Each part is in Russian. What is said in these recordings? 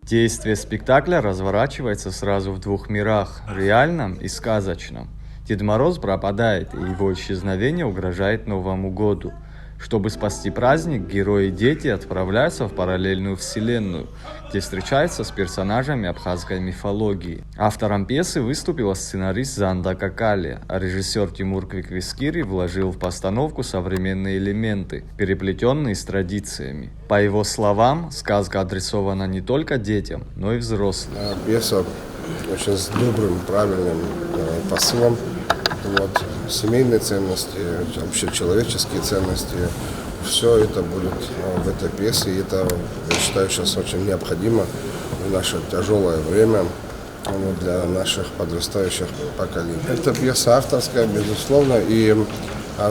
Действие спектакля разворачивается сразу в двух мирах – реальном и сказочном. Дед Мороз пропадает, и его исчезновение угрожает Новому году. Чтобы спасти праздник, герои и дети отправляются в параллельную вселенную, где встречаются с персонажами абхазской мифологии. Автором пьесы выступила сценарист Занда Какалия, а режиссер Тимур Квиквискири вложил в постановку современные элементы, переплетенные с традициями. По его словам, сказка адресована не только детям, но и взрослым. Пьеса очень с добрым, правильным посылом. Вот, семейные ценности, общечеловеческие ценности, все это будет в этой пьесе. И это, я считаю, сейчас очень необходимо в наше тяжелое время для наших подрастающих поколений. Эта пьеса авторская, безусловно, и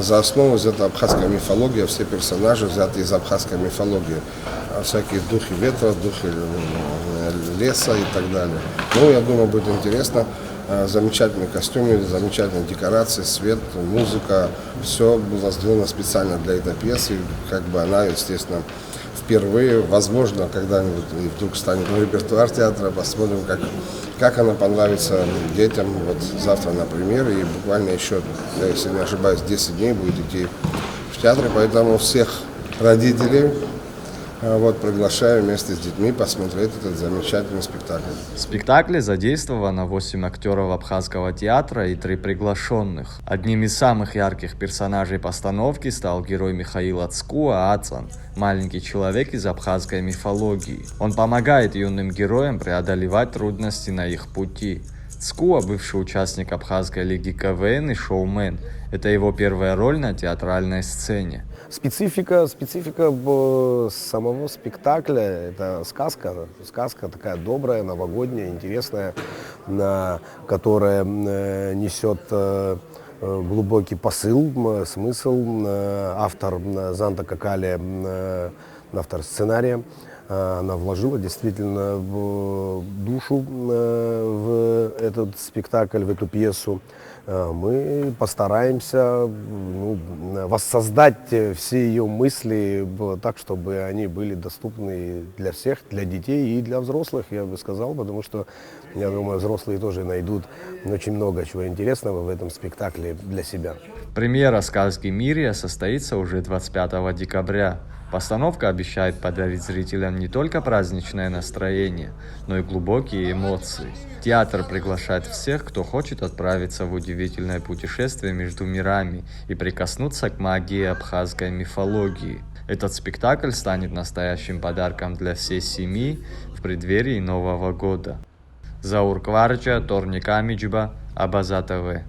за основу взята абхазская мифология, все персонажи взяты из абхазской мифологии. Всякие духи ветра, духи леса и так далее. Ну, я думаю, будет интересно. Замечательные костюмы, замечательные декорации, свет, музыка. Все было сделано специально для этой пьесы. Как бы она, естественно, впервые, возможно, когда-нибудь и вдруг станет в репертуар театра. Посмотрим, как она понравится детям. Вот завтра, например, и буквально еще, если не ошибаюсь, 10 дней будет идти в театре. Поэтому всех родителей приглашаю вместе с детьми посмотреть этот замечательный спектакль. В спектакле задействовано 8 актеров абхазского театра и 3 приглашенных. Одним из самых ярких персонажей постановки стал герой Михаила Цкуа Ацан, маленький человек из абхазской мифологии. Он помогает юным героям преодолевать трудности на их пути. Цкуа – бывший участник абхазской лиги КВН и шоумен. Это его первая роль на театральной сцене. Специфика самого спектакля – это сказка такая добрая, новогодняя, интересная, которая несет глубокий посыл, смысл. Автор Занда Какалия, автор сценария, она вложила действительно душу в этот спектакль, в эту пьесу. Мы постараемся воссоздать все ее мысли так, чтобы они были доступны для всех, для детей и для взрослых, я бы сказал, потому что, я думаю, взрослые тоже найдут очень много чего интересного в этом спектакле для себя. Премьера сказки «Мирия» состоится уже 25 декабря. Постановка обещает подарить зрителям не только праздничное настроение, но и глубокие эмоции. Театр приглашает всех, кто хочет отправиться в удивительное путешествие между мирами и прикоснуться к магии абхазской мифологии. Этот спектакль станет настоящим подарком для всей семьи в преддверии Нового года. Заур Кварча, Торник Амиджба, Абаза ТВ.